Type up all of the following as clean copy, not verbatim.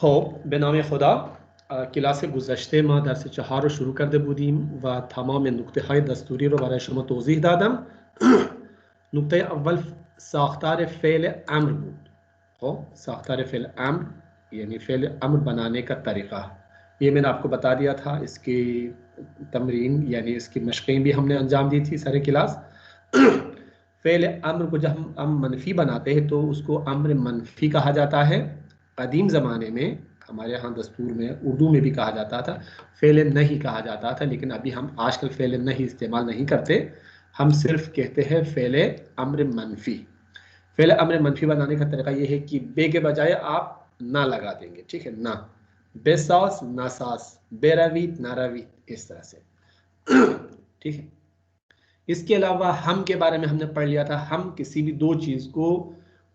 خب به نام خدا. کلاس گذشته ما درس 4 رو شروع کرده بودیم و تمام نکته های دستوری رو برای شما توضیح دادم. نکته اول ساختار فعل امر بود. خب ساختار فعل امر यानी फेल अम्र बनाने का तरीक़ा, ये मैंने आपको बता दिया था. इसकी तमरीन यानी इसकी मशक़ें भी हमने अंजाम दी थी सारे क्लास. फेल अम्र को जब हम मनफी बनाते हैं तो उसको अम्र मनफी कहा जाता है. कदीम ज़माने में हमारे यहाँ दस्तूर में उर्दू में भी कहा जाता था, फेल नहीं कहा जाता था, लेकिन अभी हम आजकल फेल नहीं इस्तेमाल नहीं करते, हम सिर्फ कहते हैं फेल अम्र मनफी. फेल अम्र मनफी बनाने का तरीका ये है कि बे के बजाय आप ना लगा देंगे. ठीक है, ना बेसास ना सास, बेरवीत ना रवीत, इस तरह से. ठीक है. इसके अलावा हम के बारे में हमने पढ़ लिया था. हम किसी भी दो चीज़ को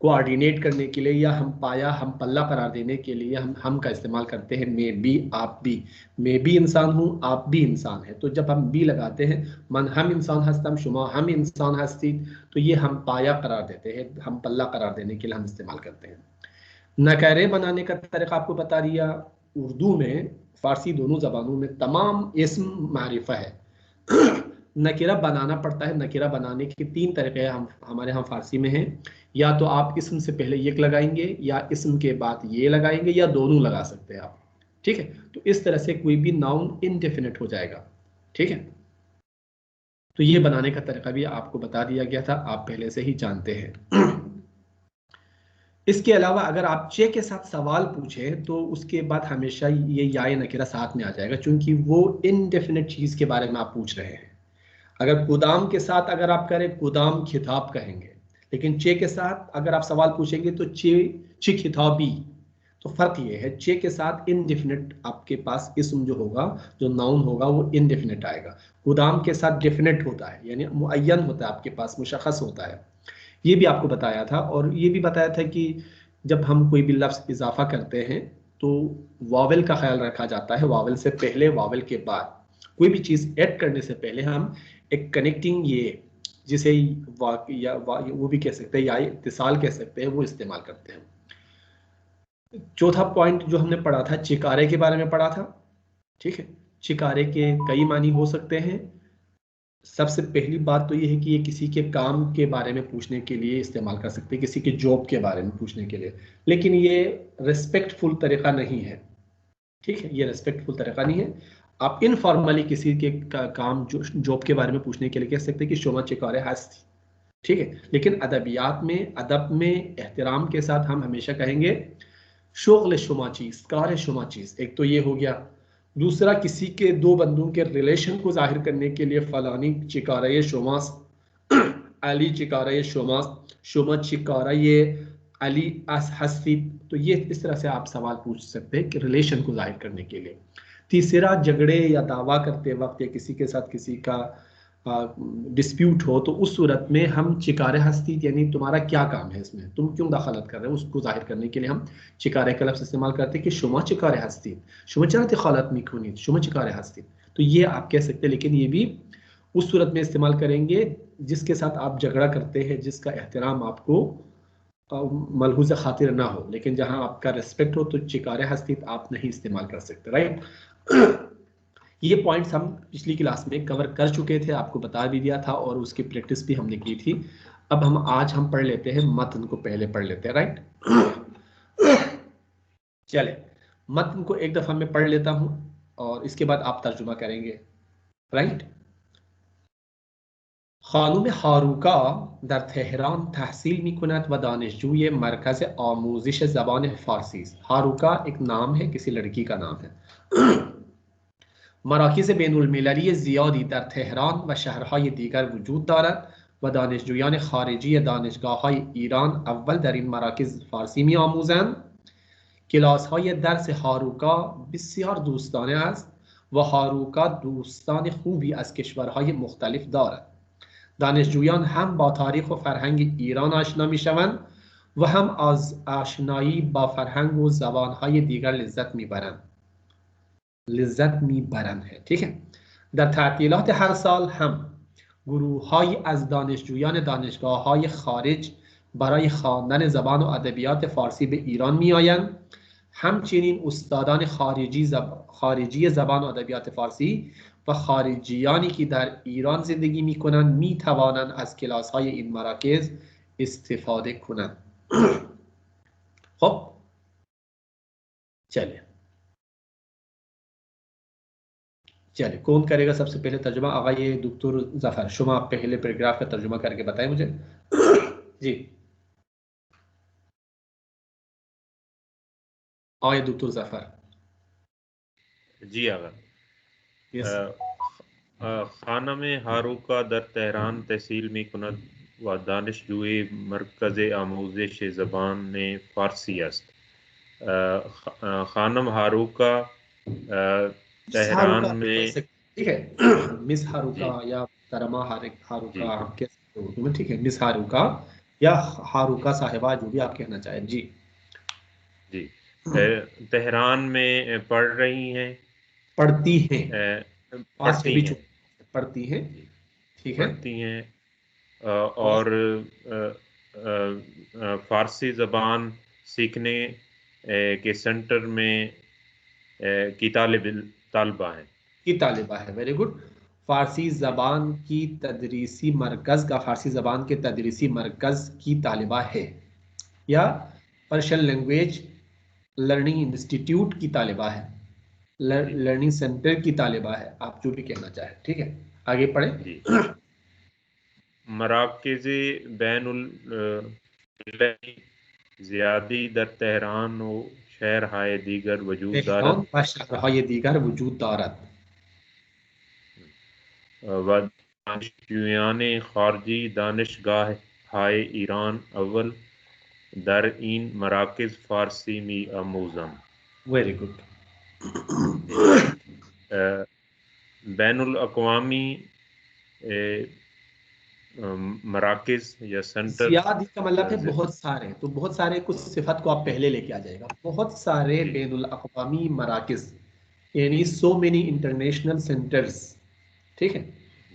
कोऑर्डिनेट करने के लिए या हम पाया हम पल्ला करार देने के लिए हम का इस्तेमाल करते हैं. मैं भी, आप भी. मैं भी इंसान हूँ, आप भी इंसान है. तो जब हम भी लगाते हैं, मन हम इंसान हस्तम शुमा हम इंसान हस्ती, तो ये हम पाया करार देते हैं, हम पल्ला करार देने के लिए हम इस्तेमाल करते हैं. नकरे बनाने का तरीका आपको बता दिया. उर्दू में फारसी दोनों ज़बानों में तमाम इस्म मारिफा है. नकीरा बनाना पड़ता है. नकीरा बनाने के 3 तरीके हम हमारे यहाँ फारसी में हैं. या तो आप इस्म से पहले एक लगाएंगे, या इस्म के बाद ये लगाएंगे, या दोनों लगा सकते हैं आप. ठीक है, तो इस तरह से कोई भी नाउन इनडेफिनिट हो जाएगा. ठीक है, तो ये बनाने का तरीका भी आपको बता दिया गया था, आप पहले से ही जानते हैं. इसके अलावा अगर आप चे के साथ सवाल पूछें तो उसके बाद हमेशा ये या नकीरा साथ में आ जाएगा, क्योंकि वो इनडेफिनिट चीज़ के बारे में आप पूछ रहे हैं. अगर गुदाम के साथ अगर आप करें, गुदाम खिताब कहेंगे, लेकिन चे के साथ अगर आप सवाल पूछेंगे तो चे खिताबी. तो फ़र्क ये है, चे के साथ इनडेफिनिट आपके पास इस्म जो होगा, जो नाउन होगा, वो इनडेफिनिट आएगा. गुदाम के साथ डेफिनेट होता है, यानी मुअय्यन होता है, आपके पास मुशख़्ख़स होता है. ये भी आपको बताया था. और ये भी बताया था कि जब हम कोई भी लफ्ज़ इजाफा करते हैं तो वावल का ख्याल रखा जाता है. वावल से पहले, वावल के बाद, कोई भी चीज़ ऐड करने से पहले हम एक कनेक्टिंग ये जिसे वो भी कह सकते हैं या इत्तिसाल कह सकते हैं, वो इस्तेमाल करते हैं. चौथा पॉइंट जो हमने पढ़ा था, चिकारे के बारे में पढ़ा था. ठीक है, चिकारे के कई मानी हो सकते हैं. सबसे पहली बात तो ये है कि ये किसी के काम के बारे में पूछने के लिए इस्तेमाल कर सकते हैं, किसी के जॉब के बारे में पूछने के लिए, लेकिन ये रिस्पेक्टफुल तरीका नहीं है. ठीक है, ये रिस्पेक्टफुल तरीका नहीं है. आप इनफॉर्मली किसी के काम जॉब के बारे में पूछने के लिए कह सकते हैं कि शोमा चिकारे हस्ती. ठीक है, लेकिन अदबियात में, अदब में एहतराम के साथ हम हमेशा कहेंगे शोगल शुमा चीज़, कार शुमा चीज़. एक तो ये हो गया. दूसरा, किसी के दो बंदों के रिलेशन को जाहिर करने के लिए फलानी चिकारा ये शोमास, अली चिकारा ये शोमास, शोमा चिकारा ये अली अस हस्ती. तो ये इस तरह से आप सवाल पूछ सकते हैं कि रिलेशन को जाहिर करने के लिए. तीसरा, झगड़े या दावा करते वक्त या किसी के साथ किसी का डिस्प्यूट हो, तो उस सूरत में हम चिकारे हस्ती यानी तुम्हारा क्या काम है इसमें, तुम क्यों दखलत कर रहे हो, उसको जाहिर करने के लिए हम चिकारे का लफ्ज़ इस्तेमाल करते हैं कि शुमा चिकारे हस्ती, शुमा चाहते खालत मिखुनी, शुमा चिकारे हस्ती. तो ये आप कह सकते हैं, लेकिन ये भी उस सूरत में इस्तेमाल करेंगे जिसके साथ आप झगड़ा करते हैं, जिसका एहतराम आपको मलहूज़ खातिर ना हो. लेकिन जहाँ आपका रिस्पेक्ट हो तो चिकारे हस्ती आप नहीं इस्तेमाल कर सकते. राइट. ये पॉइंट्स हम पिछली क्लास में कवर कर चुके थे, आपको बता भी दिया था, और उसकी प्रैक्टिस भी हमने की थी. अब आज हम पढ़ लेते हैं, मतन को पहले पढ़ लेते हैं. राइट. चले, मतन को एक दफ़ा मैं पढ़ लेता हूँ और इसके बाद आप तर्जुमा करेंगे. राइट. खानुम हारूका दर तेहरान तहसील मिकुनत व दानिशजूय मरकज़ आमूजिश ज़बान फ़ारसी. हारूका एक नाम है, किसी लड़की का नाम है. मराकिज़ बैनुल-मिलली ज़ियादी दर तेहरान व शहरहाय दीगर वजूद दारद व दानिशजूयान खारिजी दानिशगाह‌हाय ईरान अव्वल दर इन मराकिज़ फ़ारसी मी आमूज़анд. क्लास‌हाय दर्स हारूका बसियार दोस्ताने است و हारूका दोस्तान खूबी از کشورهای مختلف دارد. دانشجویان هم با تاریخ و فرهنگ ایران آشنا می‌شوند و هم از آشنایی با فرهنگ و زبان‌های دیگر لذت می‌برند. है. ठीक है. در تعطیلات هر سال هم گروه‌هایی از دانشجویان دانشگاه‌های خارج برای خواندن زبان و ادبیات فارسی به ایران می‌آیند. همچنین استادان خارجی زبان و ادبیات فارسی و خارجیانی که در ایران زندگی می کنند می توانند از کلاس های این مراکز استفاده کنند. خب चलिए कौन करेगा सबसे पहले तर्जुमा? आगे डॉक्टर जफर शुमा पहले पैराग्राफ का तर्जुमा करके बताएं मुझे। जी आगे डॉक्टर जफर। जी आगा। खानम हारूका दर तेहरान तहसील में कुनद व दानिशजूए मरकज़ आमोज़िश ज़बान फ़ारसी است। खानम हारूका तेहरान में, ठीक है, मिस हारूका या तरमा हारूका कैसे उर्दू में, ठीक है, मिस हारूका या हारूका साहिबा, जो भी आप कहना चाहें। जी जी तेहरान में पढ़ रही हैं, पढ़ती हैं, पढ़ती हैं, ठीक है, पढ़ती हैं और फ़ारसी ज़बान सीखने के सेंटर में की तालिबा है। Very good. फारसी ज़बान की तदरीसी मरकज़ का, फारसी ज़बान के तदरीसी मरकज़ की तालिबा है, या पर्शियन लैंग्वेज लर्निंग इंस्टीट्यूट की तालिबा है, लर्निंग सेंटर की तालिबा है, आप जो भी कहना चाहें। ठीक है, आगे पढ़ें। मराकज़े बैनुल ज़ियादी दर तेहरान व शहरहाय दीगर वजूद दारत व दानिशजूयान खारजी दानिशगाह हाय ईरान अव्वल दर इन मराकज़ फ़ारसी में आमोज़ान। Very good. बैनुल अक़वामी मराकज़ या सेंटर, ज़ियादी का मतलब है बहुत सारे, तो बहुत सारे कुछ सिफत को आप पहले लेके आ जाएगा। बहुत सारे बैनुल अक़वामी मराकज़ यानी सो मेनी इंटरनेशनल सेंटर्स। ठीक है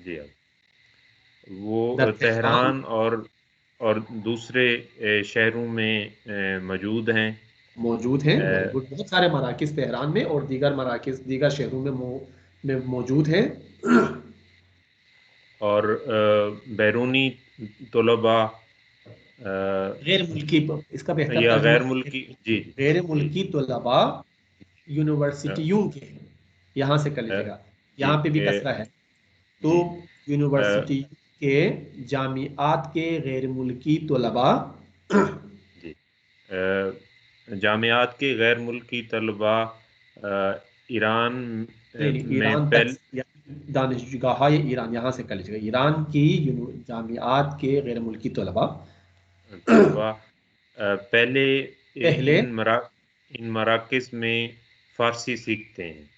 जी, वो तेहरान और दूसरे शहरों में मौजूद हैं। बहुत सारे मराकज़ तेहरान में और दीगर मराकज़ दीगर शहरों में मौजूद हैं। और बैरूनी तलबा गैर मुल्की, इसका बेहतर या गैर मुल्की तलबा यूनिवर्सिटियों के, यहाँ से कर लीजिएगा, यहाँ पे भी कसरा है, तो यूनिवर्सिटी के जामियात के गैर मुल्की तलबा, जामियात के गैर मुल्की तलबा ईरान में दानिशगाह ईरान, यहाँ से कर लीजिएगा, ईरान की जामियात के गैर मुल्की तलबा पहले इन मराकज़ में फ़ारसी सीखते हैं।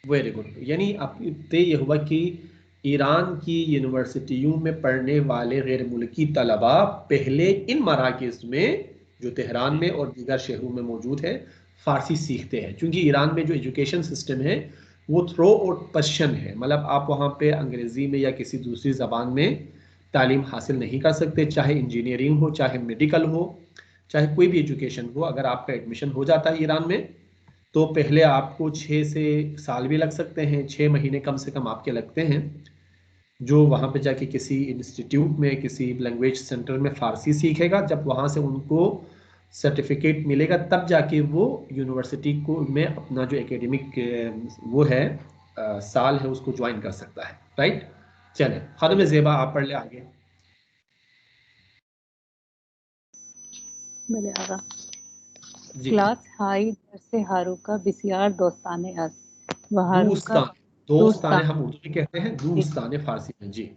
Very good. यानी अब ये हुआ कि ईरान की यूनिवर्सिटियों में पढ़ने वाले गैर मुल्की तलबा पहले इन मराकज़ में जो तेहरान में और दीगर शहरों में मौजूद है फ़ारसी सीखते हैं, क्योंकि ईरान में जो एजुकेशन सिस्टम है वो थ्रो और पर्शियन है, मतलब आप वहाँ पे अंग्रेज़ी में या किसी दूसरी ज़बान में तालीम हासिल नहीं कर सकते, चाहे इंजीनियरिंग हो, चाहे मेडिकल हो, चाहे कोई भी एजुकेशन हो। अगर आपका एडमिशन हो जाता है ईरान में तो पहले आपको 6 से साल भी लग सकते हैं, 6 महीने कम से कम आपके लगते हैं, जो वहाँ पे जाके किसी इंस्टीट्यूट में, किसी लैंग्वेज सेंटर में फ़ारसी सीखेगा। जब वहाँ से उनको सर्टिफिकेट मिलेगा तब जाके वो यूनिवर्सिटी को में अपना जो एकेडमिक वो है साल है उसको ज्वाइन कर सकता है। राइट, चले खानम ज़ेबा आप पढ़ ले आगे। क्लास हाई दरसे हारूका बिसियार दोस्ताने अस्त दोस्ताने हम उर्दू में कहते हैं, दोस्ताने फारसी में। जी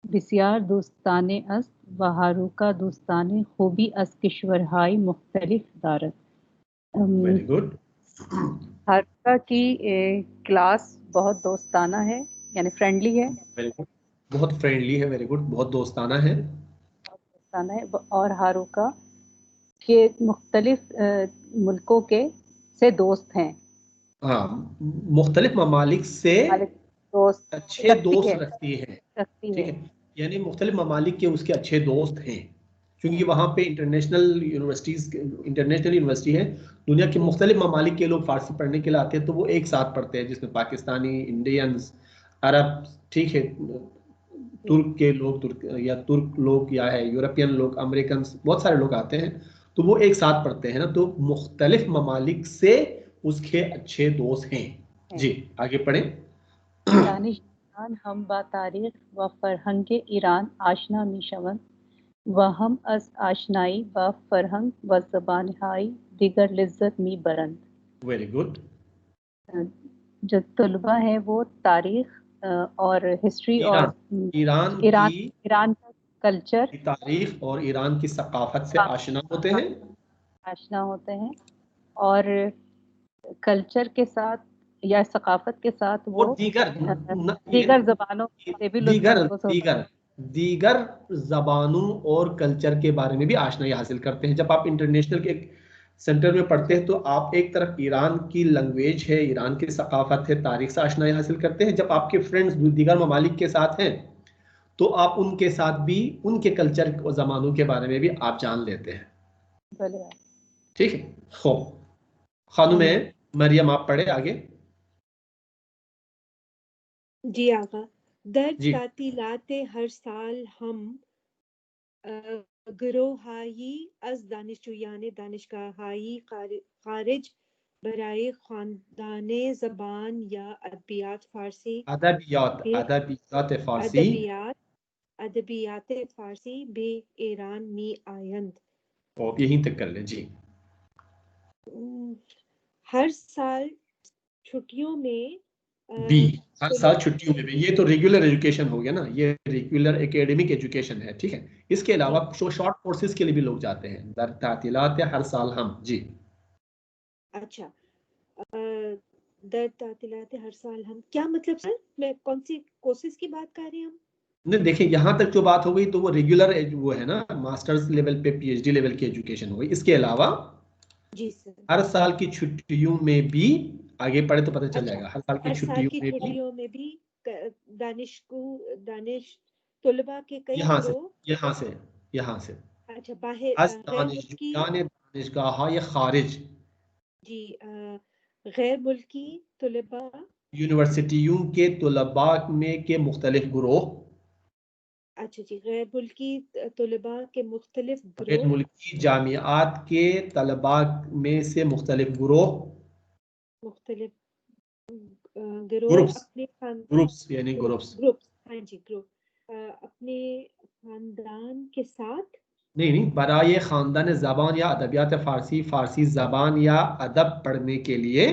बिसियार दोस्ताने अस्त व हारूका दोस्ताने खूबी अस किश्वर हाई मुख्तलिफ दारत। Very good. हारूका की क्लास बहुत दोस्ताना है, यानी फ्रेंडली है। वेरी गुड, बहुत फ्रेंडली है। वेरी गुड, बहुत दोस्ताना है, और हारूका के मुख्तलिफ मुल्कों के से दोस्त हैं। हाँ, मुख्तलिफ ममालिक से अच्छे दोस्त रखती है। ठीक है, यानी मुख्तलिफ ममालिक के उसके अच्छे दोस्त हैं। क्योंकि वहाँ पे इंटरनेशनल यूनिवर्सिटी है, दुनिया के मुख्तलिफ ममालिक के लोग फारसी पढ़ने के लिए आते हैं, तो वो एक साथ पढ़ते हैं, जिसमें पाकिस्तानी, इंडियंस, अरब, ठीक है, तुर्क के लोग, तुर्क लोग या है यूरोपियन लोग, अमेरिकन, बहुत सारे लोग आते हैं, तो वो एक साथ पढ़ते हैं ना, तो मुख्तलिफ ममालिक से उसके अच्छे दोस्त हैं। जी आगे पढ़ें। दानिश हम बा तारीख व फरहंग ईरान आशना मीशवन व हम अस आशनाई व फरहंग व ज़बान हाई दिगर लिज्जत मी बरंद। Very good. जो तलबा है वो तारीख और हिस्ट्री और ईरान ईरान का कल्चर की तारीख और ईरान की सकाफत से आशना होते हैं, और कल्चर के साथ या सकाफत के साथ वो दीगर ज़बानों से भी दीगर ज़बानों और कल्चर के बारे में भी आशनाई हासिल करते हैं। जब आप इंटरनेशनल के सेंटर में पढ़ते हैं तो आप एक तरफ ईरान की लैंग्वेज है, ईरान की सकाफत है, तारीख से आशनाई हासिल करते हैं। जब आपके फ्रेंड्स दीगर ममालिक के साथ हैं तो आप उनके साथ भी उनके कल्चर और ज़मानों के बारे में भी आप जान लेते हैं। ठीक है। खूब। खानुम मरियम आप पढ़े आगे। जी आगा। दर तातीलाते हर साल हम गरोहाई अज दानिशजुयाने दानिशगाहाई खारिज बराए खानदाने ज़बान या अदबियात फारसी अदबियात फारसी बे ईरान मी आयंद। और यहीं तक कर ले जी। हर साल छुट्टियों में हर साल छुट्टियों में भी, ये तो रेगुलर एजुकेशन हो गया ना, ये रेगुलर एकेडमिक एजुकेशन है, ठीक है। इसके अलावा शॉर्ट कोर्सेज के लिए भी लोग जाते हैं। दर तातीलात हर साल हम जी। अच्छा, दर तातीलात हर साल हम क्या मतलब सर? मैं कौन सी कोर्सेज की बात कर रहे हैं हम? नहीं देखिए, यहाँ तक जो बात हो गई तो वो रेगुलर वो है ना, मास्टर्स लेवल पे, पीएचडी लेवल की एजुकेशन हो गई। इसके अलावा जी सर, हर साल की छुट्टियों में भी, आगे पढ़े तो पता चल जाएगा, हर साल की छुट्टियों में भी दानिश तलबा के कई यहाँ से अच्छा बाहर दानिशगाह या खारिज जी गैर मुल्की तलबा यूनिवर्सिटियों के तलबा में के मुख्तलिफ ग्रोह। अच्छा जी, गैर मुल्की तलबा के मुख्तलिफ गैर मुल्की जामियात के तलबा में से मुख्तलिफ ग्रोह, मुख्तलिफ ग्रुप्स यानी ग्रुप्स, हाँ जी, ग्रुप अपने खानदान के साथ नहीं बराए खानदान ज़बान या अदबियात फारसी, फारसी ज़बान या अदब पढ़ने के लिए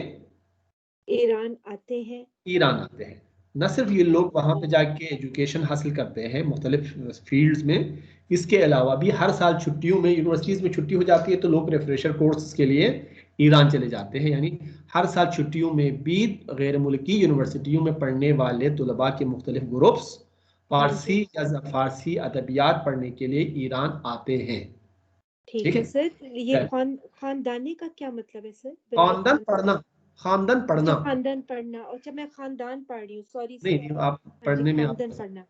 ईरान आते हैं। न सिर्फ ये लोग वहाँ पे जाके एजुकेशन हासिल करते हैं मुख्तलिफ फील्ड्स में, इसके अलावा भी हर साल छुट्टियों में, यूनिवर्सिटीज़ में छुट्टी हो जाती है तो लोग रिफ्रेशर कोर्स के लिए ईरान चले जाते हैं। यानी हर साल छुट्टियों में भी गैर मुल्की यूनिवर्सिटियों में पढ़ने वाले तलबा के मुख्तलिफ ग्रुप्स फारसी या फारसी अदबियात पढ़ने के लिए ईरान आते हैं। ठीक है सर। ये खानदानी का क्या मतलब है सर? खानदान पढ़ना। खानदान पढ़ना। अच्छा, मैं खानदान पढ़ रही हूँ, सॉरी सर। नहीं आप पढ़ने में खानदान पढ़ना,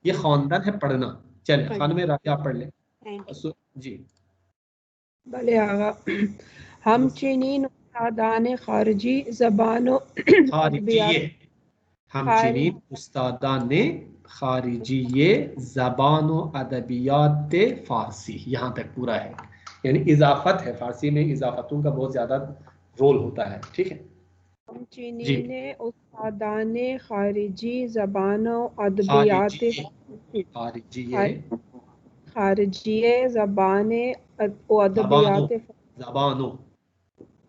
ये खानदान है पढ़ना। चले खान में राजा आप पढ़ ले जी। भले आगा। हम चीनी उस्तादान खारजी ज़बानों खारिजी ज़बान अदबियात फारसी, यहाँ तक पूरा है। यानी इजाफत है, फारसी में इजाफतों का बहुत ज्यादा रोल होता है, ठीक है। हम चीनी उस्तादान खारिजी ज़बानों अदबियात खारिजी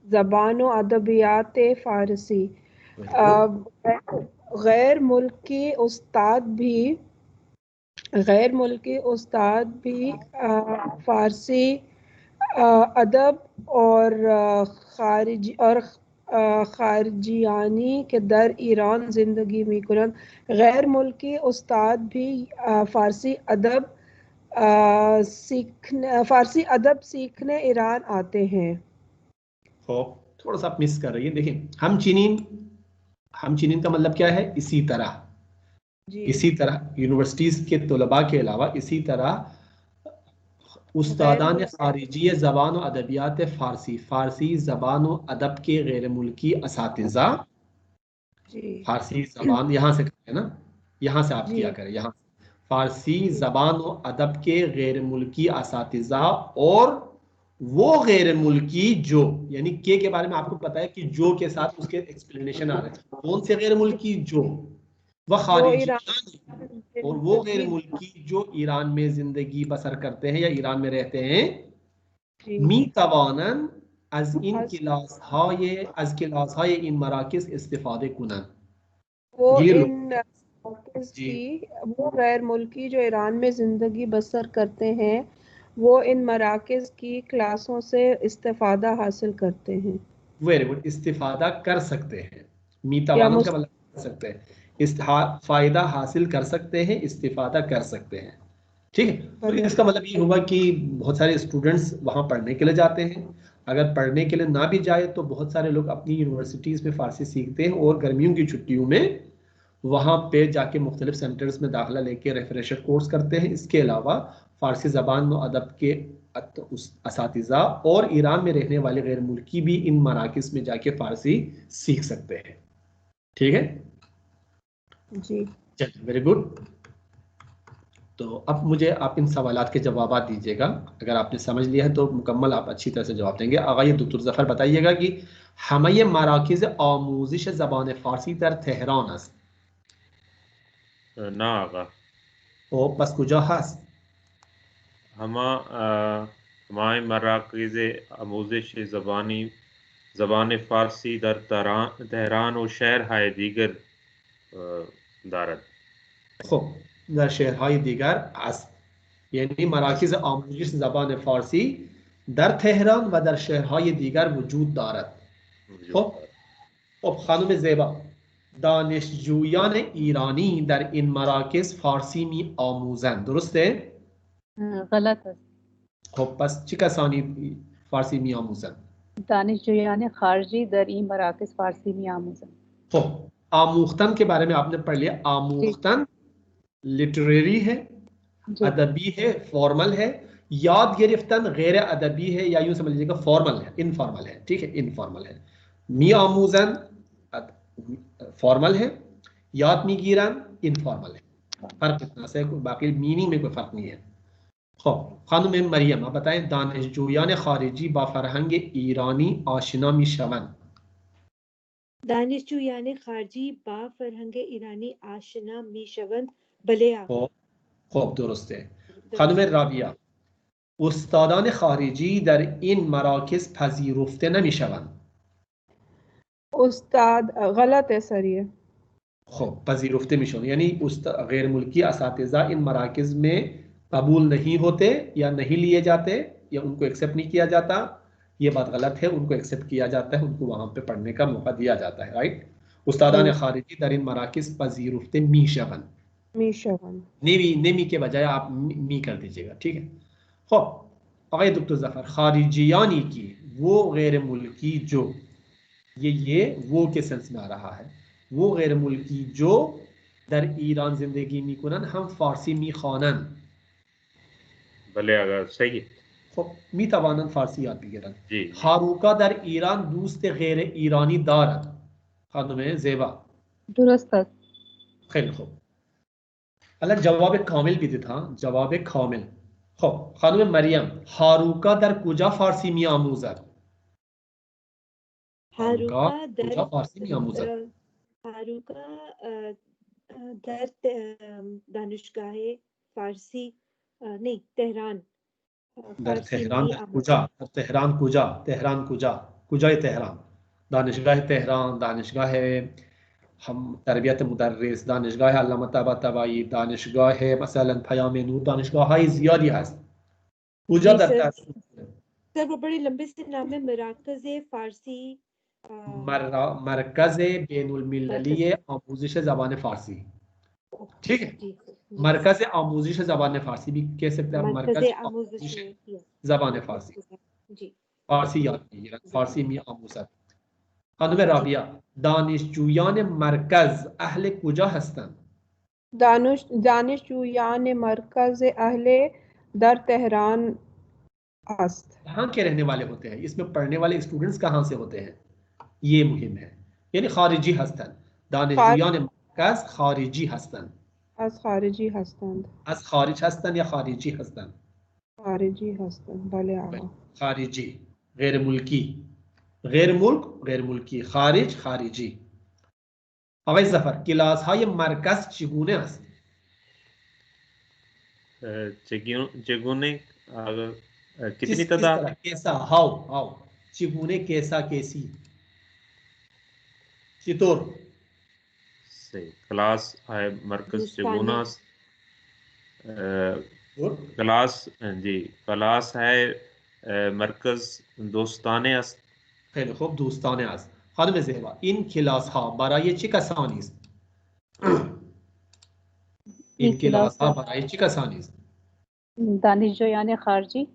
ज़बानों अदबियात फारसी। गैर मुल्की उस्ताद भी फारसी अदब और खारजियानी के दर ईरान ज़िंदगी में कुनद। गैर मुल्की उस्ताद भी फारसी अदब सीखने ईरान आते हैं। थोड़ा सा आप मिस कर रही है। देखिए, हम चीनीन का मतलब क्या है? इसी तरह यूनिवर्सिटीज के तलबा के अलावा इसी तरह उस्तादान खारिजी ज़बान और अदबियात फ़ारसी, फ़ारसी ज़बान और अदब के गैर मुल्की असातिज़ा, फ़ारसी ज़बान यहाँ से करें ना, यहाँ से आप किया करें, यहाँ फ़ारसी ज़बान और अदब के गैर मुल्की असातिज़ा और वो गैर मुल्की जो, यानी के बारे में आपको पता है कि जो के साथ उसके एक्सप्लेनेशन आ रहे हैं, कौन से गैर मुल्की जो, वह खारिजी और वो गैर मुल्की जो ईरान में जिंदगी बसर करते हैं या ईरान में रहते हैं, मी तवानन az in क्लासहाय इन मराकिज़ इस्तिफादे कुनन, वो ये इन मराकिज़ की, वो गैर मुल्की जो ईरान में ज़िंदगी बसर करते हैं वो इन मराकिज़ की क्लासों से इस्तिफादा हासिल करते हैं। वेरी गुड, इस्तिफादा कर सकते हैं, मी तवानन का मतलब कर सकते हैं, फ़ायदा हासिल कर सकते हैं, इस्तिफादा कर सकते हैं, ठीक है। तो इसका मतलब ये हुआ कि बहुत सारे स्टूडेंट्स वहाँ पढ़ने के लिए जाते हैं, अगर पढ़ने के लिए ना भी जाए तो बहुत सारे लोग अपनी यूनिवर्सिटीज़ में फ़ारसी सीखते हैं और गर्मियों की छुट्टियों में वहाँ पे जाके मुख्तलिफ सेंटर्स में दाखिला लेके रेफ्रेशर कोर्स करते हैं। इसके अलावा फ़ारसी ज़बान व अदब के असातिज़ा और ईरान में रहने वाले गैर मुल्की भी इन मराकिज़ में जाके फ़ारसी सीख सकते हैं, ठीक है जी। चलिए, वेरी गुड। तो अब मुझे आप इन सवालात के जवाब दीजिएगा, अगर आपने समझ लिया है तो मुकम्मल आप अच्छी तरह से जवाब देंगे। आगा ये डॉक्टर ज़फ़र बताइएगा कि हमें मराकिज़ आमूज़िश ज़बान फ़ारसी दर तेहरान हस्त ना आगा ओ पस कुजा हस्त हमारे मराकिज़ आमूज़िश ज़बान फ़ारसी दर तेहरान और शहर हाय दीगर दारत। खूब, दर शहरहाई दीगर हस्त, यानी मराकिज़ आमूज़िश ज़बान फ़ारसी दर तेहरान व दर शहरहाई दीगर वजूद दारत। खूब, खानुम ज़ेबा, दानिशजूयान ईरानी दर इन मराकिज़ फ़ारसी में आमूज़न, दुरुस्त है? गलत है। खूब, पस चिकासानी फ़ारसी में आमूज़न, दानिशजूयान खारजी दर इन मराकिज़ फ़ारसी में आमूज़न। खूब, आमूख्तन के बारे में आपने पढ़ लिया। आमूख्तन लिटरेरी है, अदबी है, फॉर्मल है। याद गिरफ्तन गैर अदबी है, या यूं समझ लीजिएगा फॉर्मल है, इनफॉर्मल है, ठीक है, इनफॉर्मल है। मी आमूजन फॉर्मल है, याद मी गिरन इनफॉर्मल है। फर्क इतना से, बाकी मीनिंग में कोई फर्क नहीं है। खानुम मरियम, आप बताएं, दानिशजूयान खारिजी बा फरहंग ईरानी आशना मी शवन। दानिशजूयान खारजी बा फरहंग ईरानी आशना मी शवन, भले आका। खूब, दुरुस्त है। खानुम राबिया, उस्तादान खारिजी दर इन मराकिज़ पजीरफ्ते नमीशवन। उस्ताद गलत है सर ये। खूब, पजीरफ्ते मिशन, यानी गैर मुल्की असातिज़ा इन मराकिज़ में कबूल नहीं होते या नहीं लिए जाते या उनको एक्सेप्ट नहीं किया जाता, ये बात गलत है। उनको एक्सेप्ट किया जाता है, उनको वहाँ पे पढ़ने का मौका दिया जाता है, राइट। उस्तादान खारिजी दर इन मराकिज़ पजीरफ्ते मीशवन, नेमी के बजाय आप मी कर दीजिएगा, ठीक है। खूब, अगर डॉक्टर ज़फ़र, खारिजियानी की वो गैर मुल्की जो, ये वो के सेंस में आ रहा है, वो गैर मुल्की जो दर ईरान जिंदगी मी कुनन हम फारसी मी खानन, भले अगर सही है। खूब, मी तवानन फारसी याद बिगिरन। जी हारूका दर ईरान दूस्त गैर ईरानी दारत, खानुम ज़ेबा, दुरुस्त है। खैर खूब, अल्लाह जवाब कामिल भी था, जवाब कामिल। खूब, खानुम मरियम, हारूका दर कुजा फारसी मी आमूज़त, हारूका कुजा फारसी मी आमूज़त, हारूका दर दानिशगाह फारसी नहीं तेहरान दर फारसी तेहरान मी कुजा, तेहरान कुजा, तेहरान कुजा, कुजा तेहरान, दानिशगाह तेहरान, दानिशगाह हम तरबियत मुदर्रिस, दानिशगाह अल्लामा तबातबाई, दानिशगाह मसलन फयाम नूर, दानिशगाह ज़ियादी हस्त कुजा जी दर सर वो बड़े लंबे से नाम है, मराकज़ फारसी मरकज़ बैनुल मिल्ली आमूज़िश ज़बान फ़ारसी, ठीक है। मरकज़ आमूज़िश ज़बान फ़ारसी भी कह सकते हैं, मरकज़ आमूज़िश ज़बान फ़ारसी, जी फ़ारसी याद कीजिएगा, फ़ारसी में आमूज़त। खानुम राबिया, दानिशजूयान मरकज़ अहले कुजा हस्तन, दानिशजूयान मरकज़ अहले दर तेहरान अस्त। कहाँ के रहने वाले होते हैं, इसमें पढ़ने वाले स्टूडेंट्स कहाँ से होते हैं, ये मुहिम है। यानी खारिजी हस्तन, दानिशजोयान मरकज खारिजी हस्तन, از خارجی هستند. از خارج هستن या खारिजी हस्तन, خارجی هستند. بله آقا. खारिजी गैर मुल्की, गैर मुल्क गैर मुल्की, खारिज खारिजी. آقای ظفر کلاس های مرکز چگونه است؟ चगुने कितनी किस तादाद तरह, कैसा, हाउ चगुने, कैसा, कैसी, चितौर से क्लास है मरकज दोस्ताने चगुनास और क्लास जी क्लास है मरकज दोस्ताने است. خیلی خوب دوستانه است. خانم زهبا این کلاس ها برای چه کسانی است؟ این کلاس ها برای چه کسانی است؟ دانشجویان خارجی.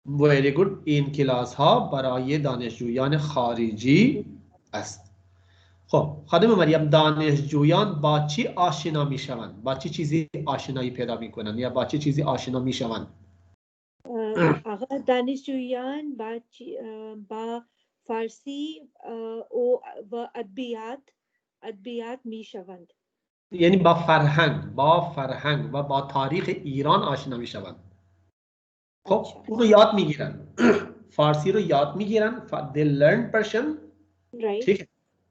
ویری گود. این کلاس ها برای دانشجویان خارجی است. خب خانم مریم، دانشجویان با چی آشنا می شوند؟ با چه چیزی آشنایی پیدا می کنند یا با چه چیزی آشنا می شوند؟ آقا دانشجویان با فارسی و ادبیات می شوند. یعنی با فرهنگ و با تاریخ ایران آشنا می شوند. خب اون رو یاد میگیرن، فارسی رو یاد میگیرن، they learn Persian، ठीक है,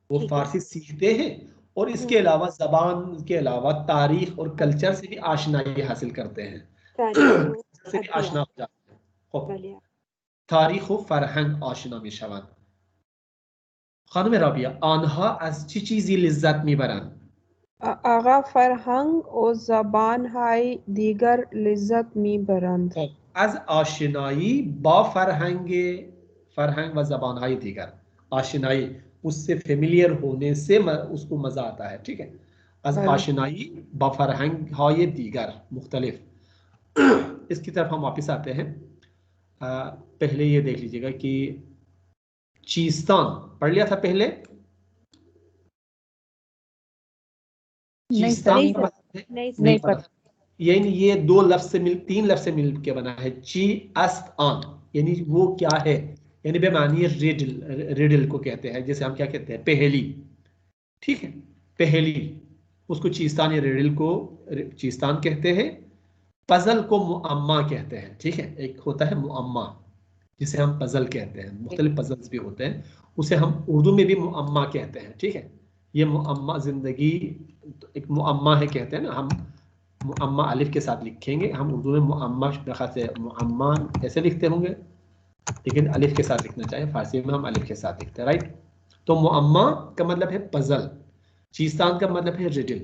वो फारसी सीखते हैं और इसके अलावा जबान के अलावा तारीख और कल्चर से भी आशनाई हासिल करते हैं, से भी आशना हो जाते हैं. خب تاریخ و فرهنگ آشنا میشوند. خانم رابعه، آنها از چه چیزی لذت میبرند؟ آقا فرهنگ و زبانهای دیگر لذت میبرند. از آشنایی با فرهنگ و زبانهای دیگر، آشنایی उससे फेमिलियर होने से उसको मजा आता है. ठीक है, از आशनाई با فرهنگ های دیگر मुख्तलिफ. इसकी तरफ हम वापस आते हैं. पहले ये देख लीजिएगा कि चीस्तान पढ़ लिया था पहले. चीस्तान नहीं पढ़ा. ये दो लफ्ज से तीन लफ्ज से मिल के बना है. ची अस्त आन, यानी वो क्या है, यानी बेमानी रिडल को कहते हैं, जैसे हम क्या कहते हैं, पहेली. ठीक है, पहेली, उसको चीस्तान या रिडल को चीस्तान कहते हैं. पजल को मुअम्मा कहते हैं. ठीक है, एक होता है मुअम्मा जिसे हम पजल कहते हैं, मुख्तलिफ पजल्स भी होते हैं, उसे हम उर्दू में भी मुअम्मा कहते हैं. ठीक है, ये मुअम्मा जिंदगी एक मुअम्मा है कहते हैं ना, हम मुअम्मा अलिफ के साथ लिखेंगे, हम उर्दू में मुअम्मा से मुअम्मा ऐसे लिखते होंगे, लेकिन अलिफ के साथ लिखना चाहिए, फारसी में हम अलिफ के साथ लिखते हैं. राइट, तो मुअम्मा का मतलब है पजल, चीस्तान का मतलब है रिडल,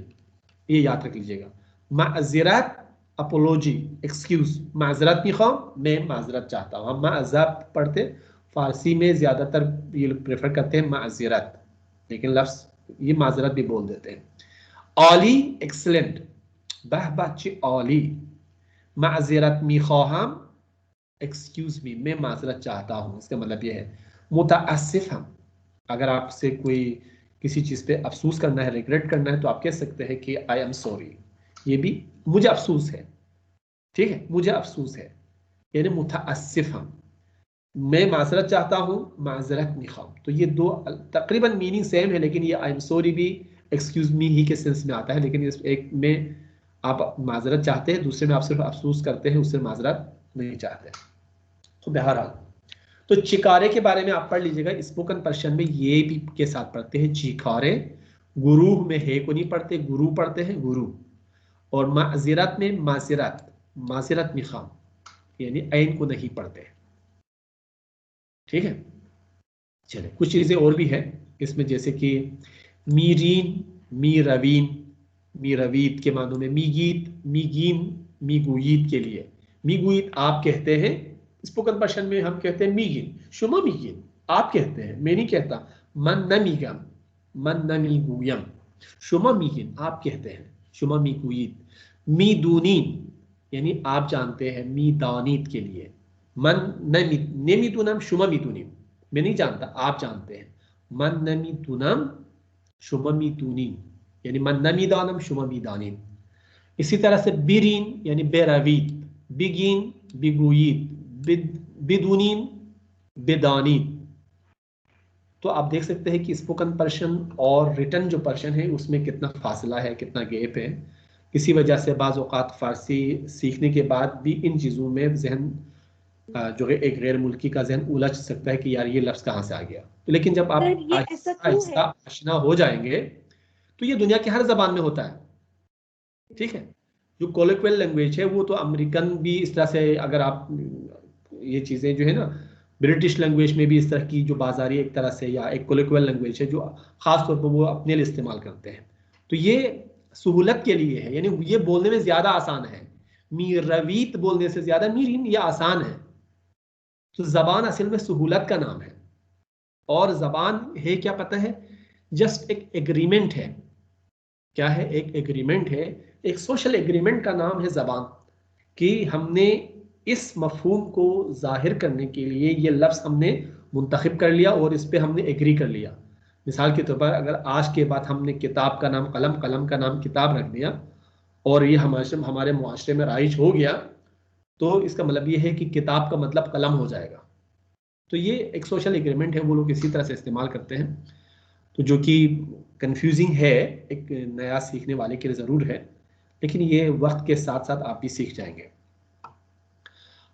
ये याद रख लीजिएगा. माज़रत अपोलॉजी, एक्सक्यूज, माजरत मिख्वाम, मैं माजरत चाहता हूँ. हम माज़रत पढ़ते, फारसी में ज़्यादातर ये लोग प्रेफर करते हैं माजरत, लेकिन लफ्ज़ ये माजरत भी बोल देते हैं. आली, एक्सलेंट, बच्चे आली. माजरत मिख्वाम, एक्सक्यूज मी, मैं माजरत चाहता हूँ, इसका मतलब ये है. मुतअस्सिफ, हम अगर आपसे कोई किसी चीज़ पे अफसोस करना है, रिग्रेट करना है, तो आप कह सकते हैं कि आई एम सॉरी, ये भी मुझे अफसोस है. ठीक है, मुझे अफसोस है, यानी मुतअस्सिफ, हम मैं माजरत चाहता हूँ, माजरत मिख्वाम. तो ये दो तकरीबन मीनिंग सेम है, लेकिन ये आई एम सॉरी भी एक्सक्यूज मी ही के सेंस में आता है, लेकिन इस एक में आप माजरत चाहते हैं, दूसरे में आप सिर्फ अफसोस करते हैं, उससे माजरत नहीं चाहते. तो बहरहाल, तो चिकारे के बारे में आप पढ़ लीजिएगा. स्पोकन पर्शियन में ये भी के साथ पढ़ते हैं चिकारे. गुरु में हे को नहीं पढ़ते, गुरु पढ़ते हैं, गुरु. और माजिरत में माजिरत मिख्वाम, यानी ऐन को नहीं पढ़ते. ठीक है, चले कुछ चीजें और भी है इसमें, जैसे कि मीरीन, मीरवीन, मीरवीत के मानों में, मीगीत, मीगीन, मीगुईत के लिए. मीगुईत आप कहते हैं, स्पोकन पर्शियन में हम कहते हैं मीगिन, शुमा मीगिन आप कहते हैं, मैं नहीं कहता. मन न मीगम, मन न मीगुयम, शुमा मीगिन आप कहते हैं, शुमा मीगुईत. मीदूनीन, यानी आप जानते हैं, मीदानीत के लिए. मन न मीदूनम, शुमा मीदूनीम, मैं नहीं जानता, आप जानते हैं. मन न मीदूनम, शुमा मीदूनीम, यानी मन न मीदानम, शुमा मीदानीम. इसी तरह से बिरीन, यानी बेरावीत, बिगीन, बिगुईत, बिदूनीन, बेदानीन। तो आप देख सकते हैं कि स्पोकन पर्शन और रिटन जो पर्शन है उसमें कितना फासला है, कितना गैप है। इसी वजह से बाज़ औक़ात फ़ारसी सीखने के बाद भी इन चीज़ों में जहन जो है एक गैर मुल्की का जहन उलझ सकता है कि यार ये लफ्ज़ कहाँ से आ गया। तो लेकिन जब आप सर, ये ऐसा क्यों आहिस्ता है? आशना हो जाएंगे तो ये दुनिया की हर ज़बान में होता है, ठीक है। जो कोलोक्वियल लैंग्वेज है वो तो अमेरिकन भी इस तरह से, अगर आप ये चीज़ें जो है ना, ब्रिटिश लैंग्वेज में भी इस तरह की जो बाजारी एक तरह से या एक कोलोक्वियल लैंग्वेज है जो ख़ास तौर पर वो अपने लिए इस्तेमाल करते हैं, तो ये सहूलत के लिए है, यानी ये बोलने में ज़्यादा आसान है। मीर रवीत बोलने से ज़्यादा मीरीन ये आसान है। तो ज़बान असल में सहूलत का नाम है, और ज़बान है क्या पता है, जस्ट एक एग्रीमेंट है। क्या है? एक एग्रीमेंट है, एक सोशल एग्रीमेंट का नाम है ज़बान, कि हमने इस मफहूम को जाहिर करने के लिए ये लफ्ज़ हमने मुंतखब कर लिया और इस पे हमने एग्री कर लिया। मिसाल के तौर पर अगर आज के बाद हमने किताब का नाम कलम, कलम का नाम किताब रख दिया और ये हमारे मुआशरे में राइज हो गया, तो इसका मतलब ये है कि किताब का मतलब कलम हो जाएगा। तो ये एक सोशल एग्रीमेंट है, वो लोग इसी तरह से इस्तेमाल करते हैं। तो जो कि कंफ्यूजिंग है एक नया सीखने वाले के लिए ज़रूर है, लेकिन ये वक्त के साथ साथ आप भी सीख जाएंगे।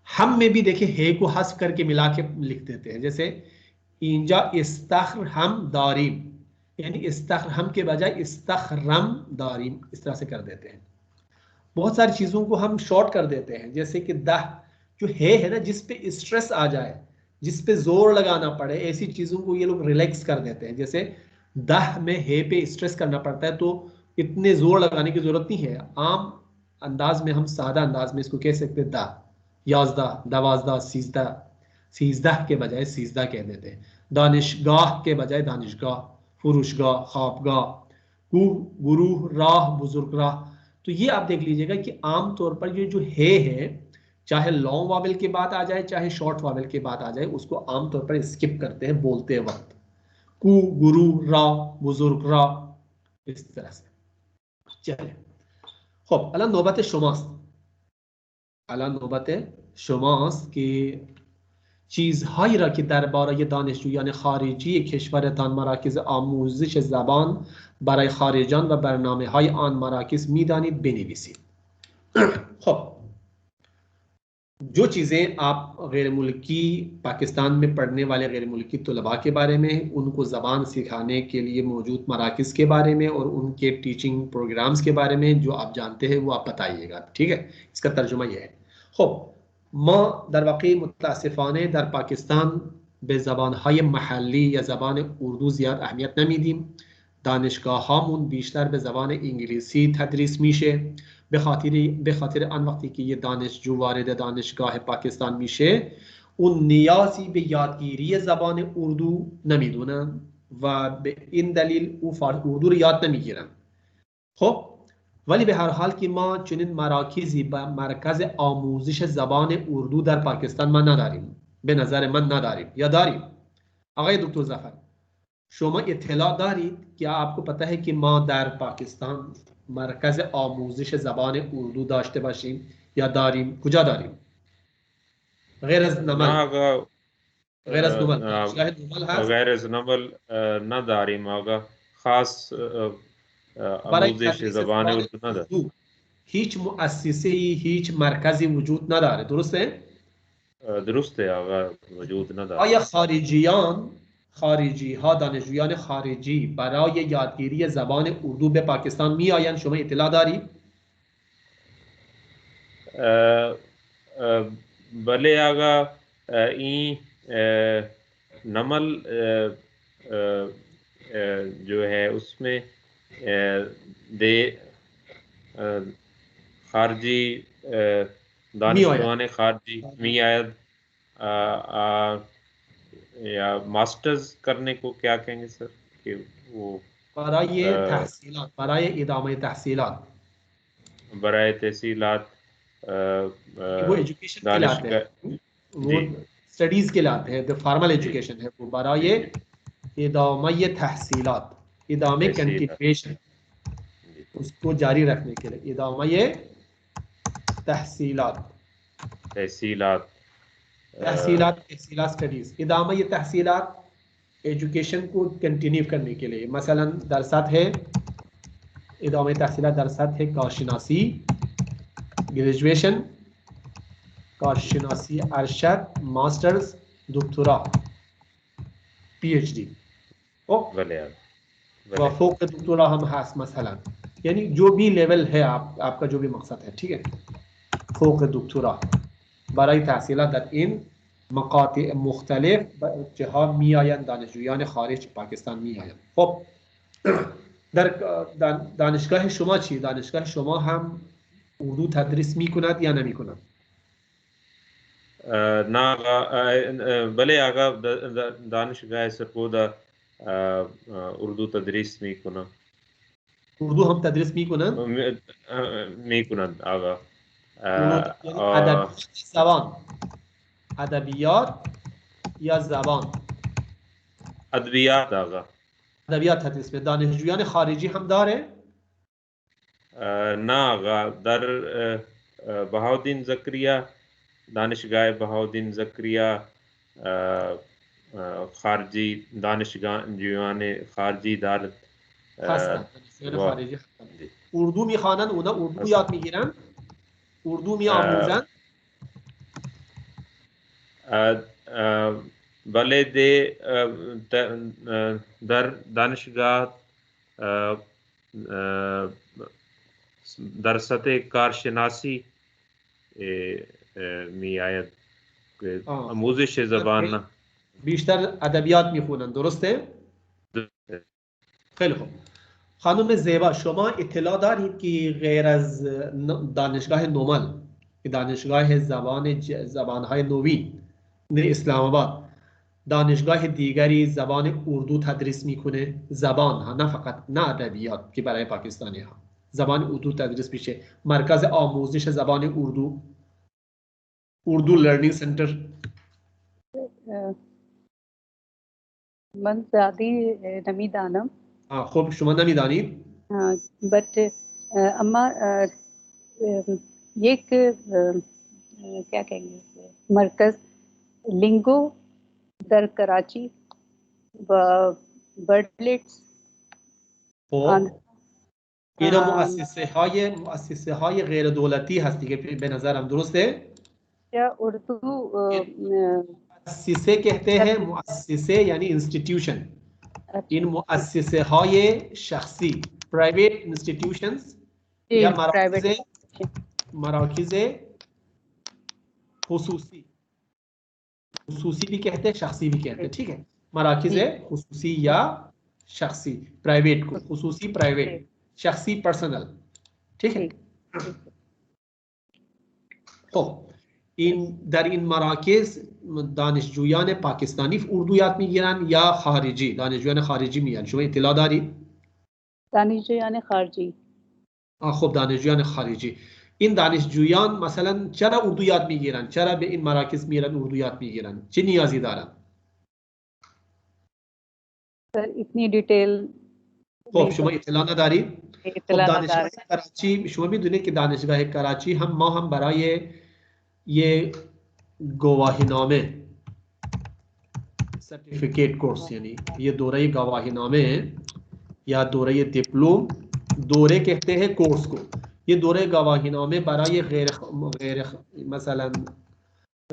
हम में भी देखिए हे को हस्फ करके मिला के लिख देते हैं, जैसे इंजा इस्तखरम दारिम, यानी इस्तखरम के बजाय इस्तखरम दारिम, इस तरह से कर देते हैं। बहुत सारी चीज़ों को हम शॉर्ट कर देते हैं, जैसे कि दह जो है ना, जिस पे स्ट्रेस आ जाए, जिस पे जोर लगाना पड़े, ऐसी चीज़ों को ये लोग रिलैक्स कर देते हैं। जैसे दह में हे पे स्ट्रेस करना पड़ता है तो इतने जोर लगाने की जरूरत नहीं है। आम अंदाज में, हम सादा अंदाज में इसको कह सकते हैं दा, याजदा, दवाजदा, सीजदा, सीजदा के बजाय सीजदा कह देते हैं। दानिशगाह के बजाय दानिशगाह, फुरुशगाह, ख्वाबगाह, गुरु, राह, बुजुर्ग राह। तो ये आप देख लीजिएगा कि आम तौर पर ये जो है, चाहे लॉन्ग वावेल के बाद आ जाए चाहे शॉर्ट वावेल के बाद आ जाए, उसको आमतौर पर स्किप करते हैं बोलते वक्त। कु, गुरु, रा, बुजुर्ग रा, इस तरह से। चले खब अला नौबत शुमास, अला नौबत शुमास की चीज़ हाई را که درباره دانشجویان خارجی کشورتان مراکز آموزش زبان برای خارجان و برنامه‌های آن مراکز می‌دانید بنویسید. خب जो चीज़ें आप गैर मुल्की पाकिस्तान में पढ़ने वाले गैर मुल्की तलबा के बारे में, उनको ज़बान सिखाने के लिए मौजूद मराकज़ के बारे में और उनके टीचिंग प्रोग्राम्स के बारे में जो आप जानते हैं वो आप बताइएगा, ठीक है। इसका तर्जुमा यह है। खब मा दर वाक़ई मुतासिफ़ाने दर पाकिस्तान बे ज़बानहाय महल्ली या ज़बान उर्दू ज़्यादा अहमियत नमीदीम। दानिशगाहामून बीशतर बे ज़बान इंग्लिसी तदरीस मीशे बेखातिर आन वक्ती कि ये दानिश जो वारिद दानिशगाह पाकिस्तान मीशे उन नियासी बे यादगिरी ज़बान उर्दू नमीदूनन व बे इन दलील उर्दू याद नमीगिरन। खब वली به هر حال که ما چنین مراکزی با مرکز آموزش زبان اردو در پاکستان ما نداریم، به نظر من نداریم یا داریم؟ آقای دکتر ظفر شما اطلاع دارید؟ क्या आपको पता है कि ما در پاکستان مرکز آموزش زبان اردو داشته باشیم یا داریم؟ کجا داریم؟ غیر از نمل، غیر از نمل، شاهد نمل هست؟ غیر از نمل نداریم آقا. خاص آموزش زبان اردو نداریم. هیچ مؤسسه هیچ مرکزی وجود نداره، درسته؟ درسته آقا، وجود نداره. آیا خارجی ها دانشجویان خارجی برای یادگیری زبان اردو به پاکستان می آیند؟ شما اطلاع داری؟ بله آقا، این नमल जो है उसमें खारजी दानिशगान खारजी मियाद या मास्टर्स करने को क्या कहेंगे सर कि वो برای تحصیلات، برای ادامه تحصیلات، برای تحصیلات वो एजुकेशन के लिए आते हैं, वो स्टडीज के लिए आते हैं, तो फॉर्मल एजुकेशन है वो। برای ادامه تحصیلات، ادامه कंटिन्यूएशन, उसको जारी रखने के लिए ادامه तहसीलात तहसीलात स्टडीज इदामा, ये तहसीलात एजुकेशन को कंटिन्यू करने के लिए, मसलन दरसात है, इदामा तहसीलात दरसात है कारशनासी ग्रेजुएशन, कारशनासी अरशद मास्टर्स, दक्तोरा PhD व फौक दक्तोरा हम हास मसलन, यानी जो भी लेवल है आपका जो भी मकसद है, ठीक है, फौक दक्तोरा برای تحصیلات در این مقاطع مختلف جاها میآیند، دانشجویان خارج پاکستان میآیند. خب در دانشگاه شما چی؟ دانشگاه شما هم اردو تدریس میکند یا نمیکند؟ نه بله آقا، دانشگاه سرپودا اردو تدریس میکنه. اردو هم تدریس میکنند؟ میکنند آقا. ادبیات زبان، ادبیات یا زبان؟ ادبیات آقا. ادبیات تدریس به دانشجویان خارجی هم داره؟ نه آقا، در بهاءالدین زکریا، دانشگاه بهاءالدین زکریا خارجی دانشجویان خارجی دارد. خارجی اردو میخوانند، اونا اردو یاد میگیرن، اردو میآموزن؟ بله در دانشگاه در سطح کارشناسی می آید که آموزش زبان بیشتر ادبیات میخونن، درسته؟ خیلی خوب. خانم زیبا، شما اطلاع دارید که غیر از دانشگاه نومل، دانشگاه زبانهای نوین اسلام آباد، دانشگاه دیگری زبان اردو تدریس میکنه؟ زبان ها، نه فقط نه ادبیات که برای پاکستانی ها، زبان اردو تدریس میشه. مرکز آموزش زبان اردو لرنینگ سنتر. من زیادی نمیدانم. خب شما نمیدانید؟ بट اما یک क्या कहेंगे मरकज लिंगो در कराची و برلیتس. اینا مؤسسه های غیر دولتی هست دیگه به نظرم، درسته؟ یا اردو مؤسسه कहते हैं، مؤسسه یعنی انستیتیوشن. این مؤسسه های شخصی، private institutions یا مراکز خصوصی भी कहते हैं शख्सी भी कहते हैं, ठीक है. मराकिज़ खुसूसी या शख्सी, प्राइवेट को खुसूसी प्राइवेट, शख्सी पर्सनल, ठीक है. خب در این مراکز دانشجویان پاکستانی اردو یاد میگیرن یا خارجی؟ دانشجویان خارجی میان. شما اطلاع دارید؟ دانشجویان خارجی. خب دانشجویان خارجی. این دانشجویان مثلا چرا اردو یاد میگیرن؟ چرا به این مراکز میرن اردو یاد میگیرن؟ چه نیازی دارن؟ سر اتنی دیتیل خب شما اطلاع ندارید؟ خب دانشگاه کراچی، شما میدونید که دانشگاه کراچی ما هم برای یه گواهینامه سرتیفیکیت کورس، یعنی یه دوره گواهینامه یا دوره دیپلم، دوره कहते हैं कोर्स को, ये دوره گواهینامه برای مثلا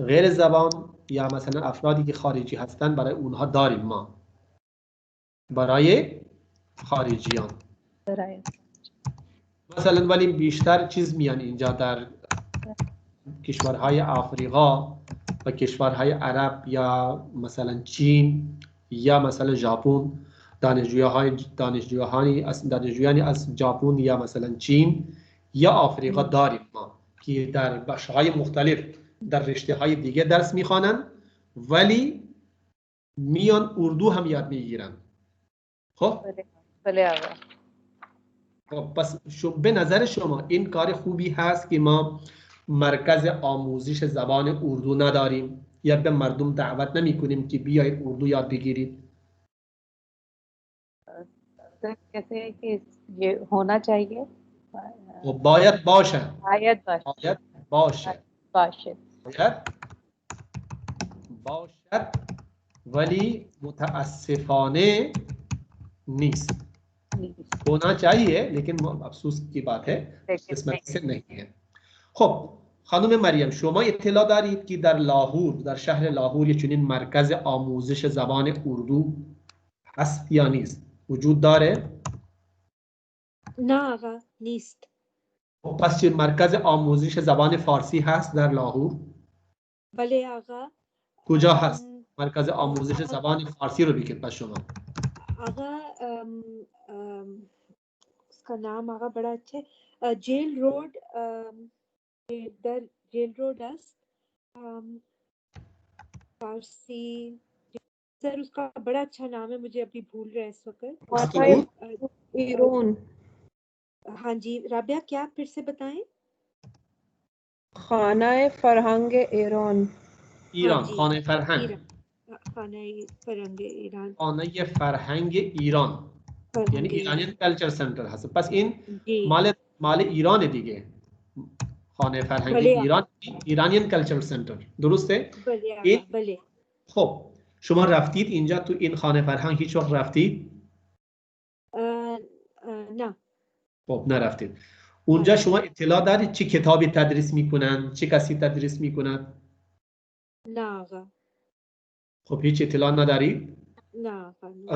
غیر زبان یا مثلا افرادی که خارجی هستن، برای اونها داریم ما، برای خارجیان مثلا. ولی بیشتر چیز میان اینجا در کشورهای آفریقا و کشورهای عرب یا مثلا چین یا مثلا ژاپن، دانشجویانی از ژاپن یا مثلا چین یا آفریقا داریم ما که در بخش‌های مختلف در رشته‌های دیگه درس می‌خوانند ولی میان اردو هم یاد میگیرن. خب بله آقا. خب پس به نظر شما این کار خوبی هست که ما مرکز آموزش زبان اردو نداریم یا به مردم دعوت نمی‌کنیم که بیایید اردو یاد بگیرید؟ कहते हैं कि ये होना चाहिए. باید باشه. باید باشه. باید باشه. باشه. باید باشد ولی متاسفانه نیست. होना चाहिए लेकिन अफसोस की बात है किस्मत से नहीं है. خب خانم مریم شما اطلاع دارید که در لاهور در شهر لاهور یک چنین مرکز آموزش زبان اردو هست یا نیست؟ وجود داره؟ نه آقا نیست. پس چه مرکز آموزش زبان فارسی هست در لاهور؟ بله آقا. کجا هست؟ مرکز آموزش زبان فارسی رو بگید پس شما. آقا उसका नाम आगा बड़ा अच्छा है, जेल रोड, इधर जेल रोड است. फारसी सर उसका बड़ा अच्छा नाम है, मुझे अभी भूल रहा है इस वक्त. ईरोन. हाँ जी राबिया, क्या आप फिर से बताएं? खाना फरहंग ईरान. ईरान, खाना फरहंग. खाना फरहंग ईरान. खाना फरहंग ईरान یعنی ایرانیان کلچر سنتر هست. پس این مال ایران دیگه. خانه فرهنگی ایران ایرانیان کلچر سنتر درسته؟ بله بله. خب شما رفتید اینجا تو این خانه فرهنگ هیچ وقت رفتید؟ نه. خب نرفتید. اونجا شما اطلاع دارید چه کتابی تدریس میکنن؟ چه کسی تدریس میکنن؟ نه آقا. خب هیچ اطلاع ندارید؟ نه.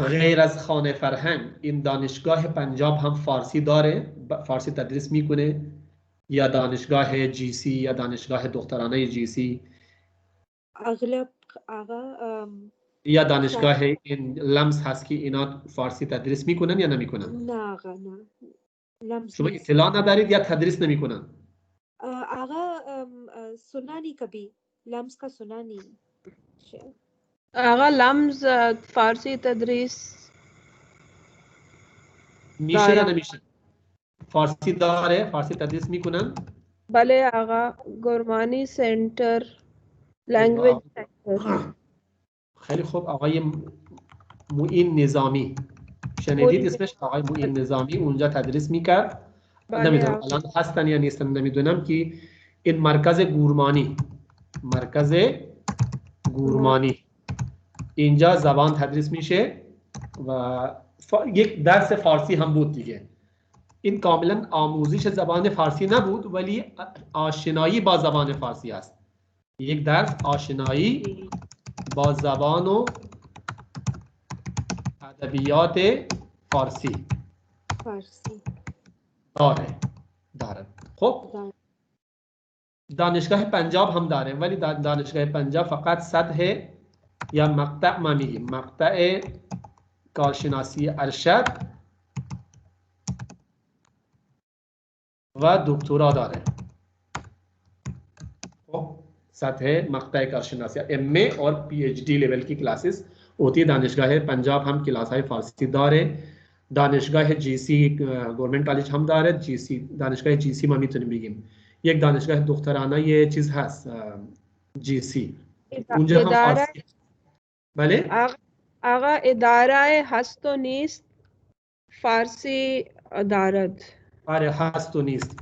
غیر از خانه فرهنگ این دانشگاه پنجاب هم فارسی داره؟ فارسی تدریس میکنه؟ یا دانشگاه جی سی یا دانشگاه دخترانه جی سی؟ اغلب آقا یا دانشگاه این لمس هست که اینا فارسی تدریس میکنن یا نمیکنن؟ نه آقا نه. لمس شما اطلاع ندارید یا تدریس نمیکنن؟ آقا सुना नहीं कभी, लम्स का सुना नहीं. आगा लम्स फारसी तदरीस میشه یا نمیشه؟ فارسی داره؟ فارسی تدریس میکنن؟ بله آقا. گرمانی سنتر لنگویج سنتر. خیلی خوب. آقای معین نظامی شنیدید اسمش؟ آقای معین نظامی اونجا تدریس میکرد. نمیدونم الان هستن یا نیستن نمیدونم. که این مرکز گورمانی اینجا زبان تدریس میشه و یک درس فارسی هم بود دیگه. این کاملا آموزش زبان فارسی نبود ولی آشنایی با زبان فارسی است. یک درس آشنایی با زبان و ادبیات فارسی داره. خب دانشگاه پنجاب هم داره ولی دانشگاه پنجاب فقط سطح یا مقطع ما میگیم مقطع کارشناسی ارشد و دکترا داره. خب سطح مقطع کارشناسی MA और PhD लेवल की क्लासेस होती है. دانشگاه پنجاب هم کلاس های فارسی داره. دانشگاه GC گورنمنت کالج هم داره. دانشگاه GC ما میتونیم بگیم. یک دانشگاه دخترانه یه چیز هست GC اونجا هم فارسی. بله آقا اداره هست و نیست فارسی دارد. آره هست و نیست.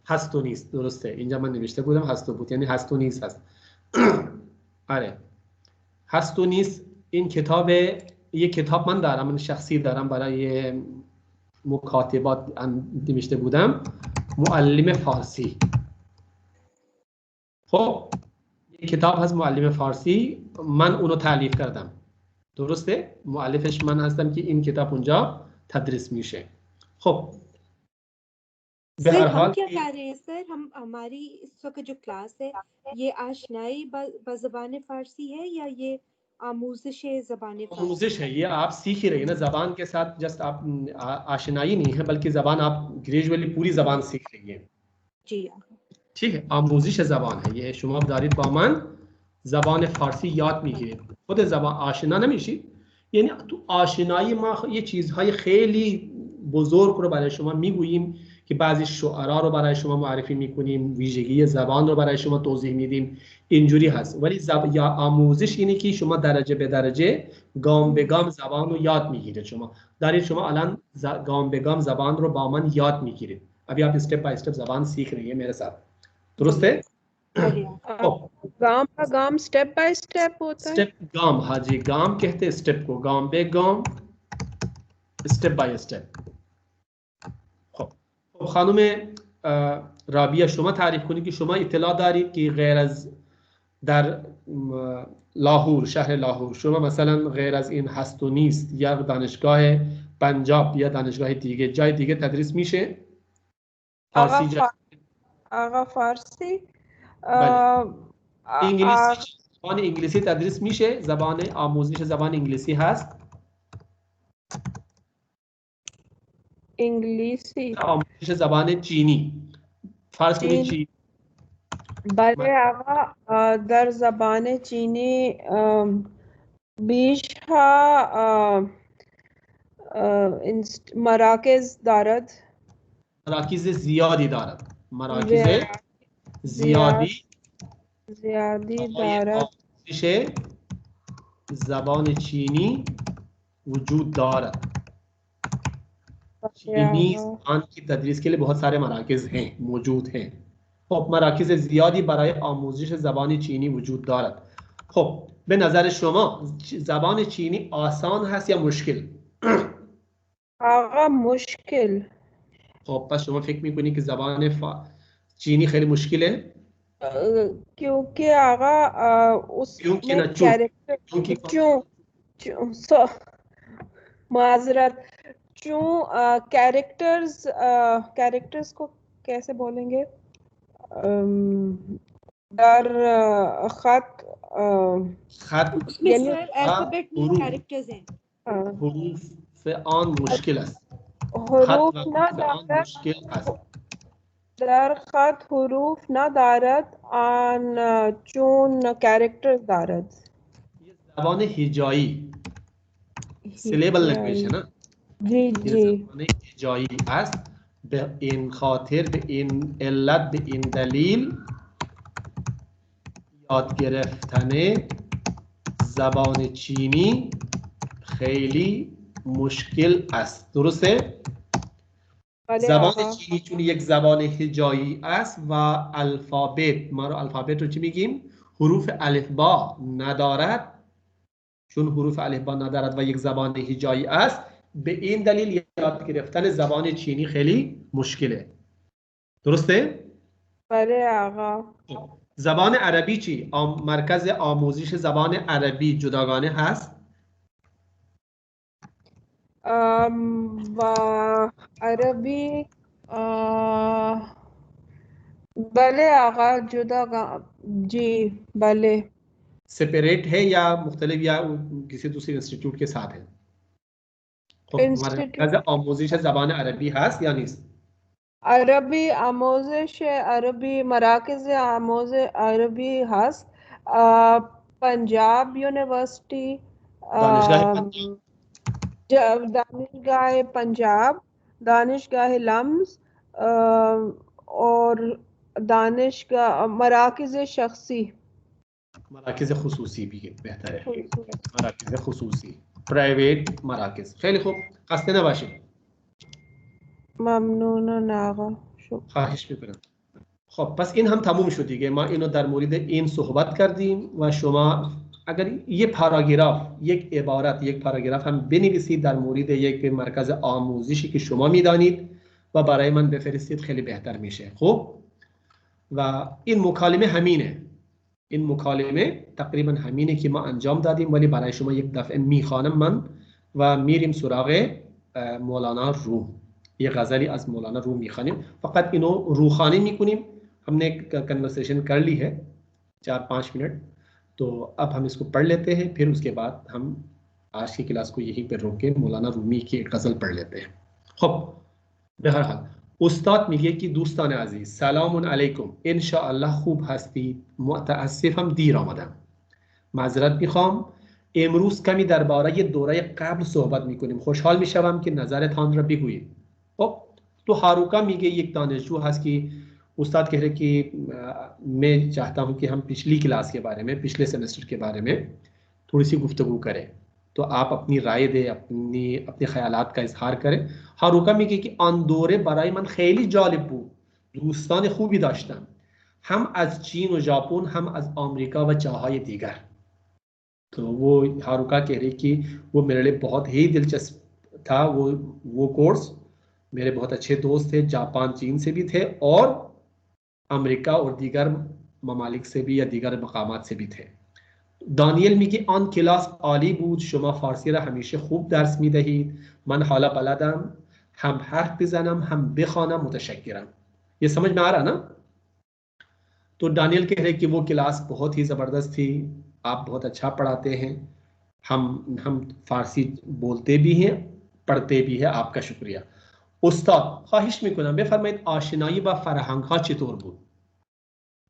هست و نیست درسته. اینجا من نوشته بودم هست و بود یعنی هست و نیست هست. آره هست و نیست. این کتاب یک کتاب من دارم، من شخصی دارم برای مکاتبات نوشته بودم معلم فارسی. خب یک کتاب هست معلم فارسی من اونو تالیف کردم درسته. مؤلفش من هستم که این کتاب اونجا تدریس میشه. خب सर हम क्या कह रहे हैं सर, हम हमारी इस वक्त जो क्लास है ये आशनाई ब-ज़बान फारसी है या ये आमूज़िश ज़बान फारसी? आमूज़िश है. ये आप सीख ही रही है ना जबान के साथ. जस्ट आप आशनाई नहीं है बल्कि जबान आप ग्रेजुअली पूरी जबान सीख रही है. जी ठीक है. आमूज़िश ज़बान है ये. شما دارید با من زبان فارسی یاد میگیرید. خود زبان آشنا نمیشید. یعنی تو آشنایی ما یه چیزهای خیلی بزرگ رو برای شما میگوییم که بعضی شعرا رو برای شما معرفی میکنیم، ویژگی زبان رو برای شما توضیح میدیم. اینجوری هست. ولی یا آموزش اینه که شما درجه به درجه گام به گام زبان رو یاد میگیرید. شما الان گام به گام زبان رو با من یاد میگیرید. ابھی آپ اسٹیپ بائی اسٹیپ زبان सीख रही है मेरे साथ. درسته؟ गाम का गाम स्टेप बाय स्टेप होता है। स्टेप गाम, हाँ जी, गाम कहते हैं स्टेप को, गाम बे गाम, स्टेप बाय स्टेप. خب خانم رابیه شما تعریف کنید که شما اطلاع دارید که غیر از در لاهور، شهر لاهور، شما مثلا غیر از این هست و نیست یا دانشگاه پنجاب یا دانشگاه دیگه جای دیگه تدریس میشه؟ فارسی آقا فارسی انگلیسی، زبان انگلیسی تدریس میشه؟ زبان آموزش زبان انگلیسی هست؟ انگلیسی آموزش زبان چینی فرض کنید چی؟ بله آقا در زبان چینی بیش ها مراکز دارد، مراکز زیادی دارد، مراکز زیادی دارد. آموزش زبان چینی وجود دارد. چینی زبان کی تدریس के लिए बहुत सारे मराकज़ हैं, موجود हैं. خب مراکز زیادی برای آموزش زبان چینی وجود دارد. خب به نظر شما زبان چینی آسان هست یا مشکل؟ آقا مشکل. خب پس شما فکر میکنید که زبان چینی خیلی مشکله؟ क्योंकि आगा उसमें कैरेक्टर माजरत क्यों कैरेक्टर्स को कैसे बोलेंगे दर खत उसमें सर अल्फाबेट में कैरेक्टर्स हैं, حروف آن مشکل است. حروف مشکل است. در خط حروف ندارد آن چون کاراکتر دارد. زبان هجایی سیلیبل لنگویج نه؟ جی زبان هجایی است. به این خاطر، به این علت، به این دلیل یاد گرفتن زبان چینی خیلی مشکل است. درسته؟ زبان چینی چون یک زبان هجایی است و الفابت، ما رو الفابت رو چی میگیم؟ حروف الفبا ندارد. چون حروف الفبا ندارد و یک زبان هجایی است، به این دلیل یاد گرفتن زبان چینی خیلی مشکله. درسته؟ بله آقا. زبان عربی چی؟ مرکز آموزش زبان عربی جداگانه هست؟ و عربی بله آقا جدا جی بله. सेपरेट है या मुख्तलिफ या किसी दूसरे इंस्टीट्यूट के साथ है? مرکز آموزش زبان عربی هست یا نیست؟ عربی آموزش عربی مراکز آموزش عربی هست. पंजाब यूनिवर्सिटी, दानिशगाह पंजाब, दानिशगाह लम्स और दानिशगाह मराकिज़ शख्सी, मराकिज़ खुसूसी भी बेहतर है. मराकिज़ खुसूसी प्राइवेट मराकिज़. خیلی خوب، خسته نباشید. ممنون آقا. خواهش میکنم. خب پس این هم تموم شد دیگه. ما اینو در مورد این صحبت کردیم و شما اگر یه پاراگراف، یک عبارت، یک پاراگراف هم بنویسید در مورد یک مرکز آموزشی که شما میدانید و برای من بفرستید خیلی بهتر میشه. خب و این مکالمه همینه. این مکالمه تقریبا همینه که ما انجام دادیم، ولی برای شما یک دفعه میخوانم من و میریم سراغ مولانا روم. یه غزلی از مولانا روم میخوانیم. فقط اینو روخانی میکنیم. हमने कन्वर्सेशन कर ली है 4-5 मिनट, तो अब हम इसको पढ़ लेते हैं, फिर उसके बाद हम आज की क्लास को यहीं पर रोक के मौलाना रूमी की एक गज़ल पढ़ लेते हैं. खब बहरहाल उस्ताद میگه که دوستان عزیز سلام علیکم، انشاءالله خوب هستید. متاسفم دیر آمدم، معذرت میخوام. امروز کمی درباره دوره قبل صحبت میکنیم. خوشحال میشوم که نظرتان را بگویید. خب تو هاروکا میگه یک دانشجو هست که उस्ताद कह रहे कि मैं चाहता हूं कि हम पिछली क्लास के बारे में, पिछले सेमेस्टर के बारे में थोड़ी सी गुफ्तगू करें, तो आप अपनी राय दें, अपने ख्यालात का इजहार करें. हारूका میگه که آن دوره برای من خیلی جالب بود، دوستان خوبی داشتم. هم از چین و ژاپن هم از آمریکا و جاهای دیگر. तो वो हारुका कह रही कि वो मेरे लिए बहुत ही दिलचस्प था वो कोर्स। मेरे बहुत अच्छे दोस्त थे, जापान चीन से भी थे और अमेरिका और दीगर ममालिक से भी या दीगर मकामात से भी थे. دانیل میگه آن کلاس عالی بود، شما فارسی را همیشه خوب درس میدهید، من حالا بلدم هم حرف بزنم هم بخوانم، متشکرم. ये समझ में आ रहा ना? तो दानियल कह रहे कि वो क्लास बहुत ही ज़बरदस्त थी, आप बहुत अच्छा पढ़ाते हैं, हम फारसी बोलते भी हैं पढ़ते भी हैं, आपका शुक्रिया. उस्ताद ख्वाहिश میکنم بفرمایید آشنایی با فرهنگ ها چطور بود؟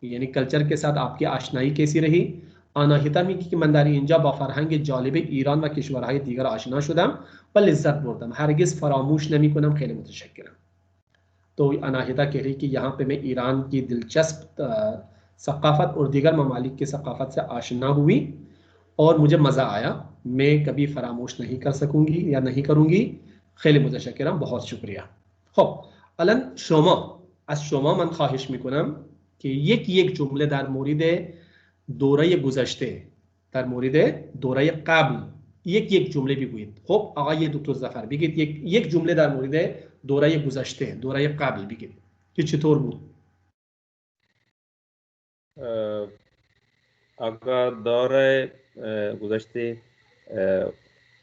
یعنی کلچر के साथ आपकी आशनाई कैसी रही؟ آناهیتا میگه که من در اینجا با فرهنگ جالب ایران و کشورهای دیگر آشنا شدم و لذت بردم، هرگز فراموش نمیکنم، خیلی متشکرم. तो अनाहिता कह रही कि यहाँ पे मैं ईरान की दिलचस्प सकाफत और दीगर ममालिक की सकाफत से आशना हुई और मुझे मज़ा आया, मैं कभी फरामोश नहीं कर सकूँगी या नहीं करूँगी, خیلی متشکرم، बहुत शुक्रिया. خب الان از شما من خواهش میکنم که یک جمله در مورد دوره گذشته، در مورد دوره قبل یک جمله بگویید. خب آقای دکتر ظفر بگید یک جمله در مورد دوره گذشته، دوره قبل بگید که چطور بود. آقا دوره گذشته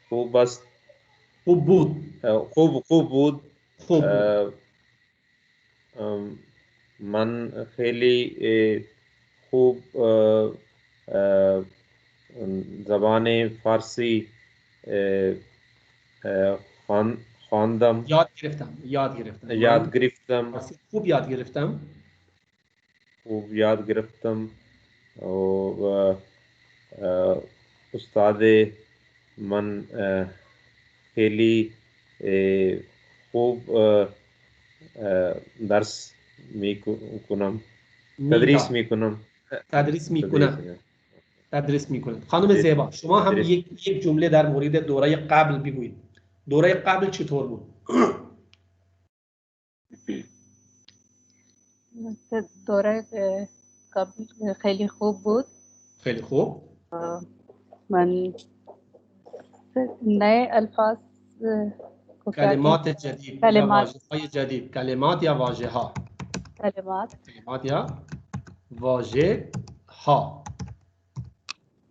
خوب است. خوب بود. من خیلی خوب زبان فارسی خواندم. یاد گرفتم. خوب یاد گرفتم. و استاد من خیلی خوب درس میکنم. تدریس میکنم. خانم زیبا شما هم یک جمله در مورد دوره قبل بگویید. دوره قبل چطور بود؟ دوره قبل خیلی خوب بود. خیلی خوب. من نئے الفاظ کلمات جدید یا واژه‌های جدید. کلمات یا واژه‌ها؟ کلمات یا واژه‌ها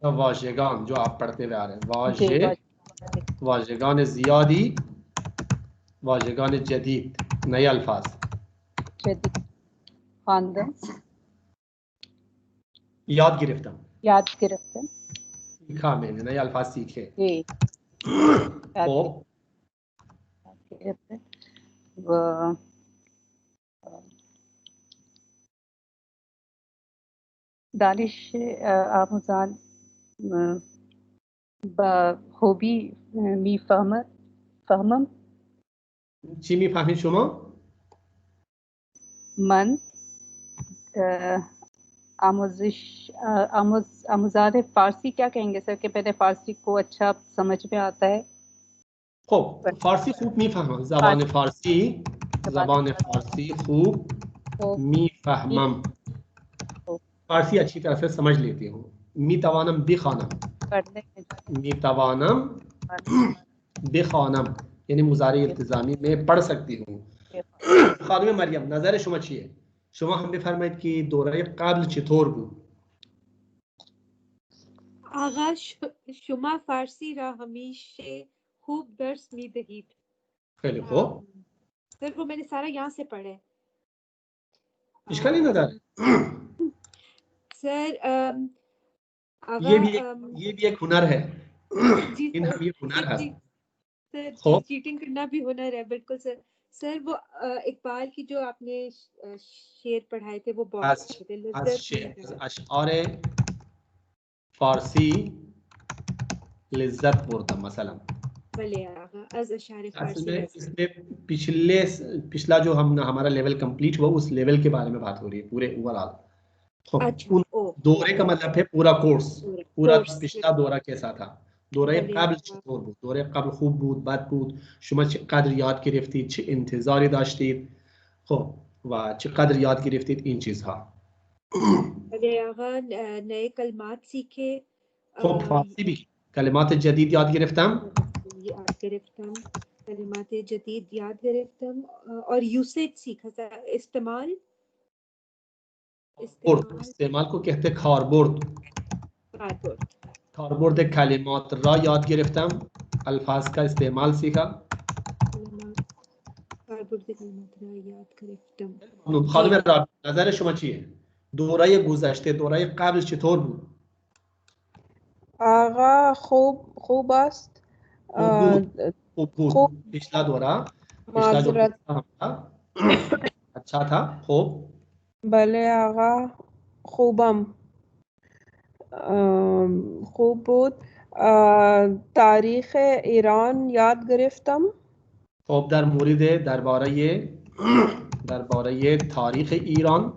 یا واژگان जो आप पढ़ते हुए आ रहे हैं. واژگان زیادی، واژگان جدید، नए अल्फाज. جدید خواندم. یاد گرفتم. सीखा मैंने, नए अल्फाज सीखे. خب و دانش آموزان با خوبی میفهمم. چی میفهمید شما؟ من आमुज़ाद फारसी क्या कहेंगे सर कि पहले फारसी को अच्छा समझ में आता है. خب फारसी खूब میفهمم. زبان فارسی خوب میفهمم. फारसी अच्छी तरह से समझ लेती हूँ. میتوانم بخوانم یعنی مضارع التزامی में पढ़ सकती हूँ. خانم مریم نظر شما چیه؟ شما هم بفرمایید که دوره قبل چطور بود؟ آقا شما فارسی را همیشه خوب درس می دهید. خیلی خوب. सर वो मैंने सारा यहाँ से पढ़े. इश्काली नजर. सर ये भी एक हुनर है. इन हम ये हुनर है. सर चीटिंग करना भी हुनर है. बिल्कुल सर. सर वो इकबाल की जो आपने शेर पढ़ाए थे वो बहुत अच्छे थे. अशआर फारसी लिज्जत बरदम मसलन. इसमें पिछला जो हमारा लेवल कंप्लीट हुआ उस लेवल के बारे में बात हो रही है पूरे ओवरऑल. दौरे का मतलब है पूरा कोर्स, पूरा पिछला दौरा कैसा था. دوره قبل چطور بود؟ دوره قبل خوب بود، بد بود؟ شما چقدر یاد گرفتید؟ چه انتظاری داشتید؟ خب و چقدر یاد گرفتید این چیزها؟ अरे आगा नए कलमात सीखे خب فارسی بگی. کلمات جدید یاد گرفتم. याद گرفتم कलिमात जदीद याद गरफ्तम और यूसेज सीखा था इस्तेमाल इस्तेमाल को कहते کاربرد. کاربرد کلمات را یاد گرفتم. الفاظ کا استعمال सीखा. کاربرد کلمات را یاد گرفتم. خانم رابعه نظر شما چیه؟ دوره گذشته دوره قبل چطور بود؟ آقا خوب است. خوب بود. पिछला दौरा अच्छा था. خوب. بله آقا خوب بود. تاریخ ایران یاد گرفتم. خب در مورد درباره تاریخ ایران.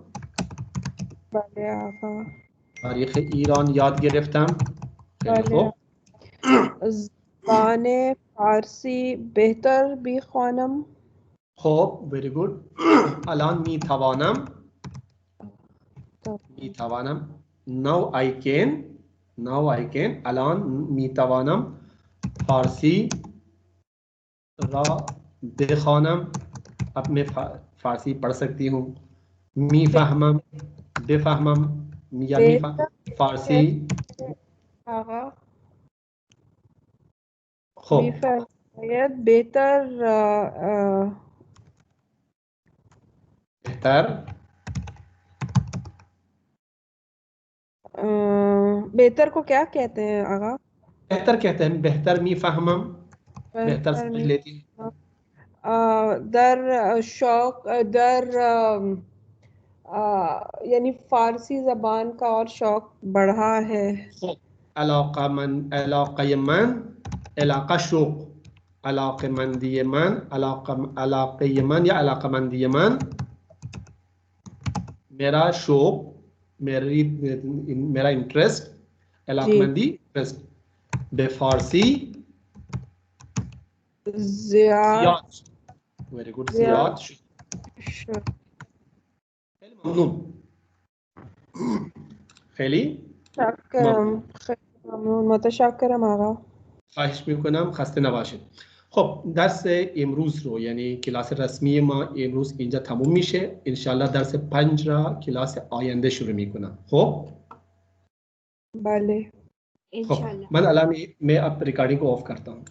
بله آقا. تاریخ ایران یاد گرفتم. بله. زبان فارسی بهتر بخوانم. خب very good. الان میتوانم now I can الان میتوانم فارسی را بخوانم. अब मैं फारसी पढ़ सकती हूँ. میفهمم بفهمم या फारसी. آقا خب میفرماید بهتر बेहतर को क्या कहते हैं आगा? बेहतर कहते हैं. बेहतर میفهمم. बेहतर समझ लेती हूँ. दर शौक दर यानी फारसी जबान का और शौक बढ़ा है. علاقه شوق علاقمندی من علاقه من یا علاقمندی من मेरा शौक मेरा इंटरेस्ट علاقمندی इंटरेस्ट به فارسی زیاد. very good. زیاد شد. خیلی ممنون. خیلی ممنون. متشکرم آقا. خواهش میکنم. خسته نباشید. خب درس امروز رو یعنی کلاس رسمی ما امروز اینجا تموم میشه. انشالله درس 5 را کلاس آینده شروع میکنم. خب بله انشالله. من الان मैं अब रिकॉर्डिंग को ऑफ करता हूँ.